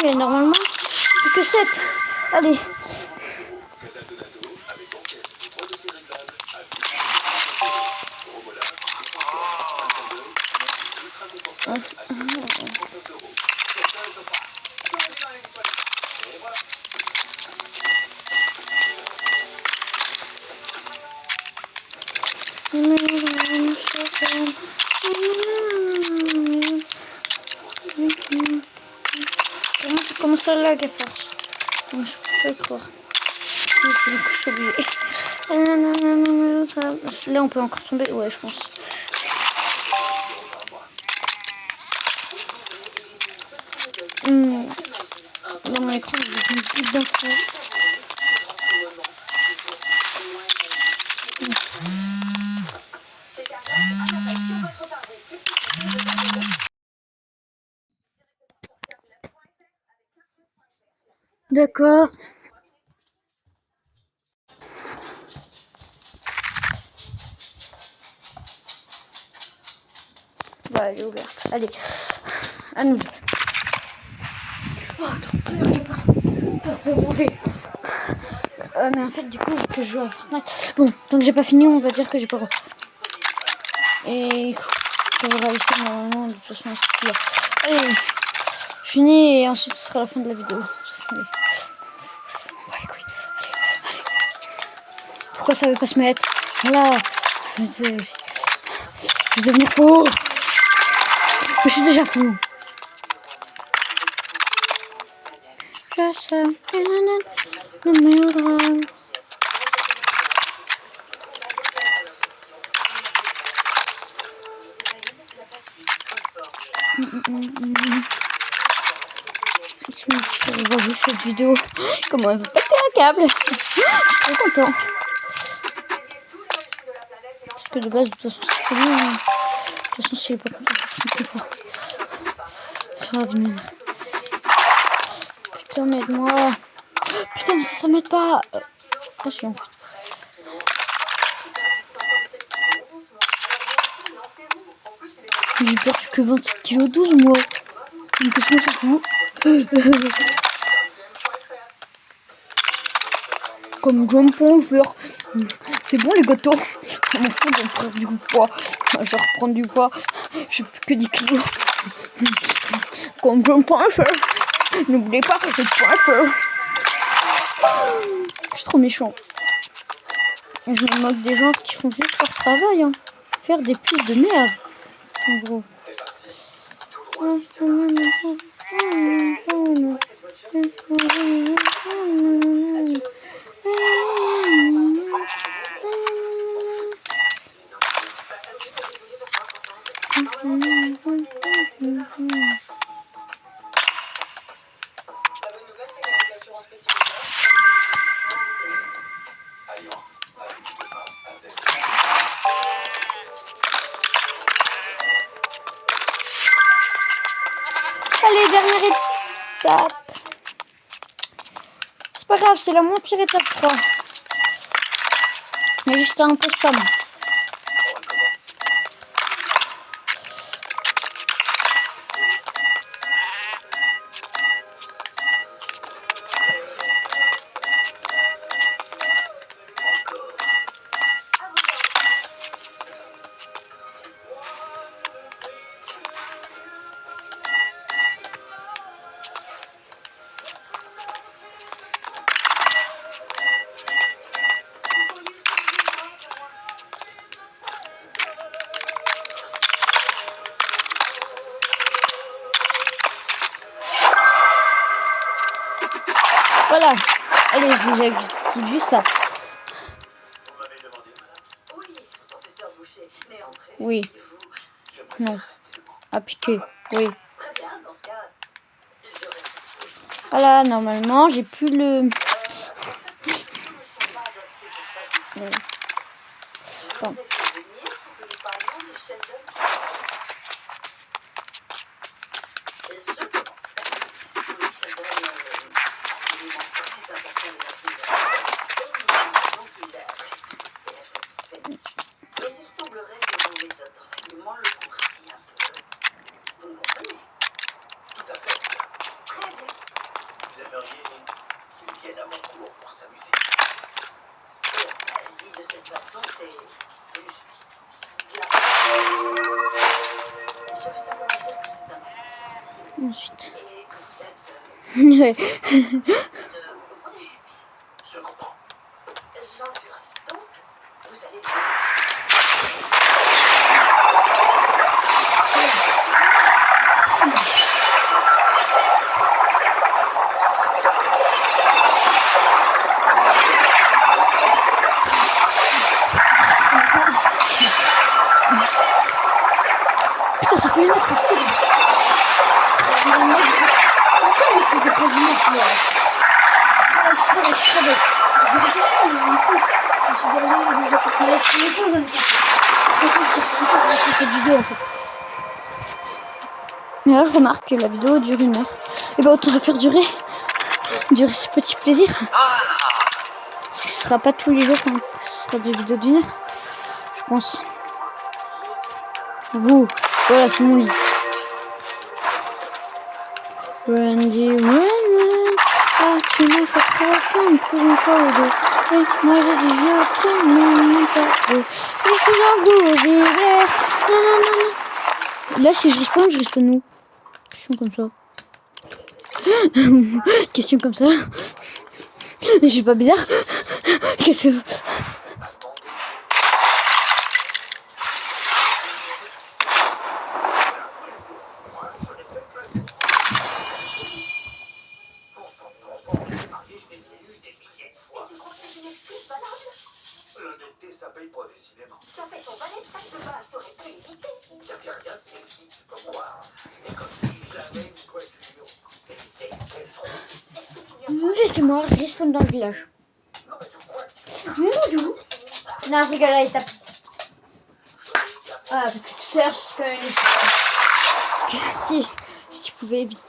Et normalement, plus que 7. Allez. Comment ça lag à force? Je peux pas y croire. Du coup, je suis obligée. Là, on peut encore tomber. Ouais, je pense. Là, mon écran, il est une pute d'un coup. D'accord. Bah, elle est ouverte. Allez, à nous. Oh, attends, il y a personne. Ça fait mauvais. Mais en fait, du coup, que je joue à Fortnite. Bon, tant que j'ai pas fini, on va dire que j'ai pas le droit. Et je vais réussir normalement, de toute façon, là. Allez, je finis et ensuite ce sera la fin de la vidéo. Allez. Ouais, écoute, allez. Pourquoi ça veut pas se mettre? Voilà. Je vais devenir fou. Mais je suis déjà fou. Je sais. Le mélodrame. Je vais voir juste cette vidéo. Comment elle veut péter un câble. Je suis très content. Parce que de base, de toute façon, c'est très bien. De toute façon, si elle est pas contente, je comprends pas. Ça va venir. Putain, mais aide-moi. Putain, mais ça m'aide pas. Ah, si, en fait. J'ai perdu que 27 kg 12 moi. Donc qu'est-ce qu'on s'en fout? Comme je peux en faire. C'est bon les gâteaux. Je m'en fous de prendre du poids. Je vais reprendre du poids. J'ai plus que 10 kilos. Comme je peux en faire. N'oubliez pas que je peux en faire. Je suis trop méchant. Et je me moque des gens qui font juste leur travail. Hein. Faire des pubs de merde. En gros. Allez, dernière étape. C'est pas grave, c'est la moins pire étape, je crois. Mais juste un peu spam. Voilà. Allez, j'active juste ça. Oui. Non. Appliquer. Oui. Voilà, normalement, j'ai plus le... Ouais. Bon. Ensuite. Ouais. Putain, ça fait une heure que je tourne. Je suis quasiment là. Je travaille. J'ai réfléchi à un truc. Je suis derrière, je vais faire ma lettre. Mais quand j'en ai fait cette vidéo en fait. Et là, je remarque que la vidéo dure 1 heure. Et bah, autant la faire durer ce petit plaisir. Parce que ce sera pas tous les jours, hein. Ce sera des vidéos d'1 heure. Je pense. Vous, voilà, c'est mon lit. Randy, ah, tu m'as fait trop peine pour une fois ou deux. Et moi j'ai dit je t'aime, pas trop. Et je suis dans le d'hiver. Là, si je respawn, je respawn où? Question comme ça. Question comme ça. Je suis pas bizarre. Qu'est-ce que... Laissez-moi respawn dans le village. Moudou. Non, je rigole, allez, tape. Ah, parce que tout à l'heure, je fais une... Si tu pouvais éviter.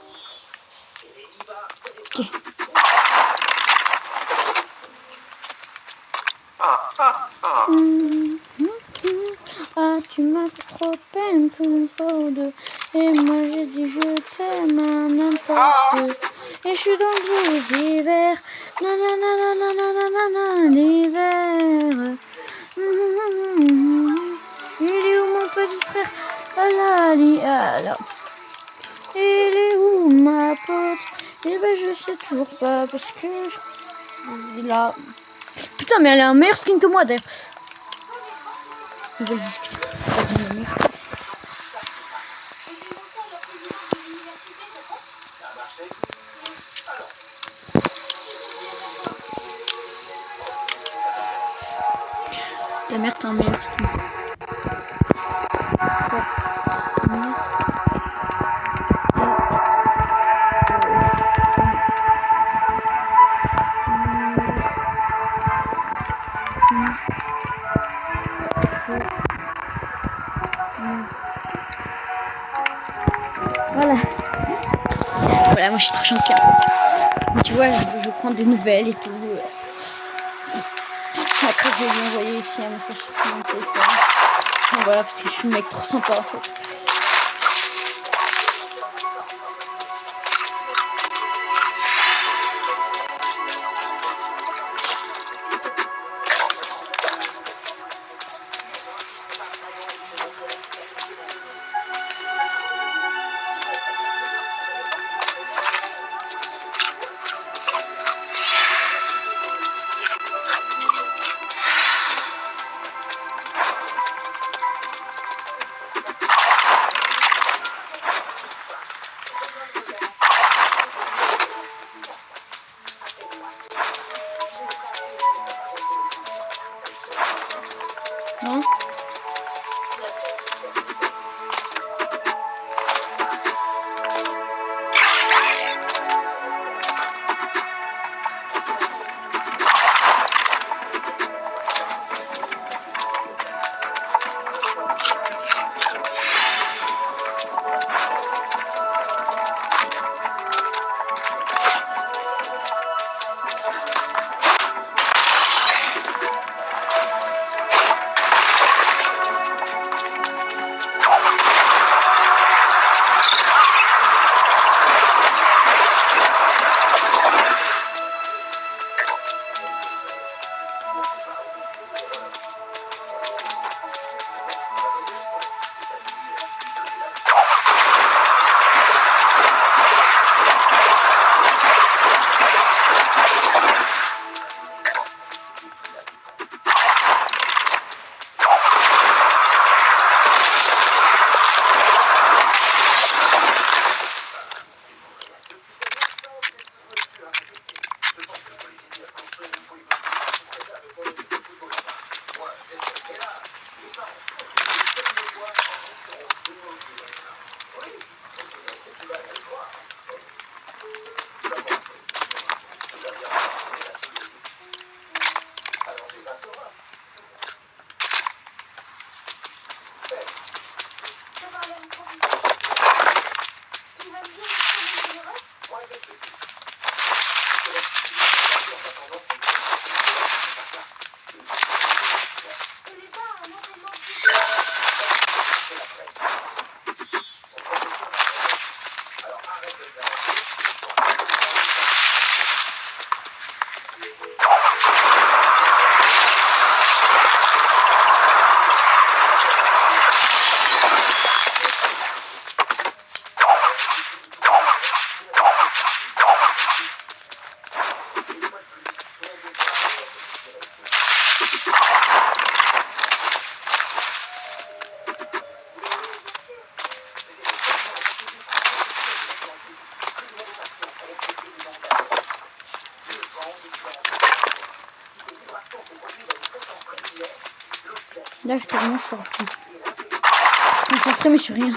Ok. Ah, tu m'as fait trop peine pour une fois ou deux. Et moi j'ai dit je t'aime à n'importe où. Et je suis dans le bleu d'hiver. Nanana, l'hiver. Il est où mon petit frère? Ah là. Il est où ma pote? Eh ben je sais toujours pas parce que il a... Putain mais elle a un meilleur skin que moi d'ailleurs. On va le discuter. Ta mère t'as un meilleur skin. Voilà. Voilà, moi je suis très gentille. Mais tu vois, je prends des nouvelles et tout. Après, je vais lui envoyer ici un message sur mon téléphone. Donc voilà, parce que je suis un mec trop sympa en fait. Non ? Là, je termine, je suis concentrée, mais sur rien.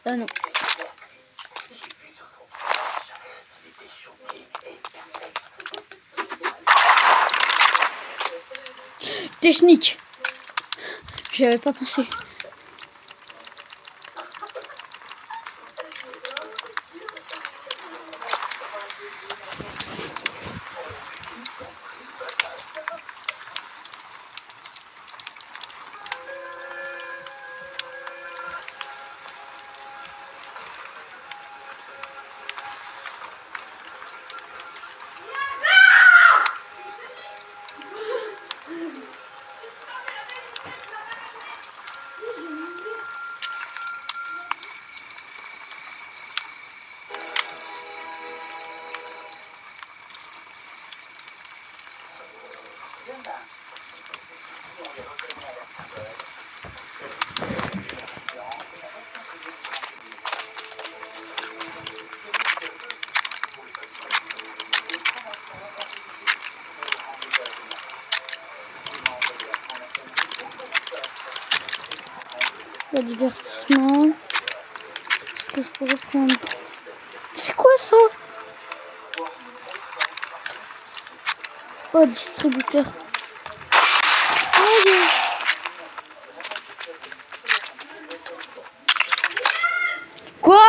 Ah non. Technique. J'y avais pas pensé. Le divertissement. Qu'est-ce que je pourrais prendre? C'est quoi ça? Oh, distributeur. Oh, yeah. Quoi?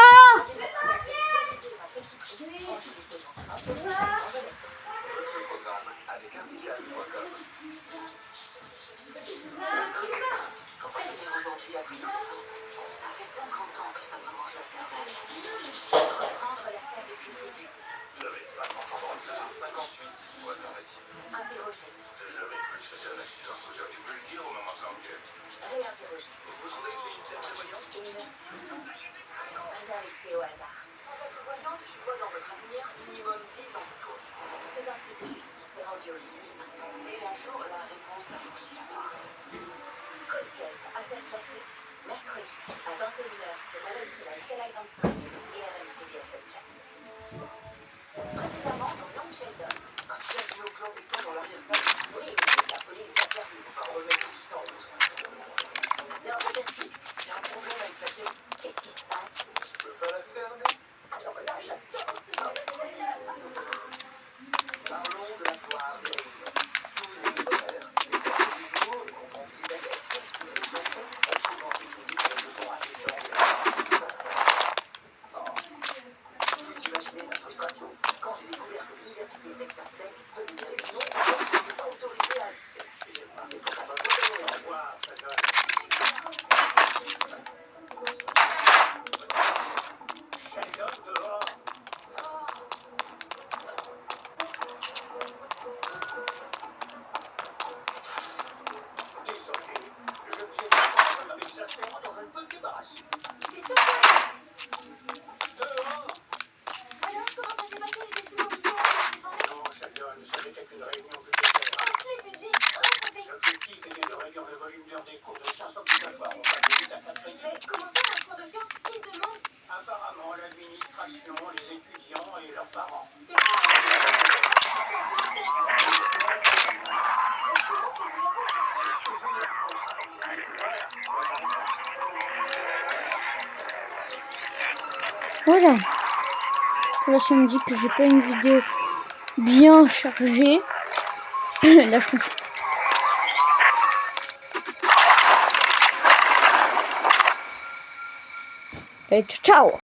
Voilà. Là, ça me dit que j'ai pas une vidéo bien chargée. Là, je comprends. Et ciao.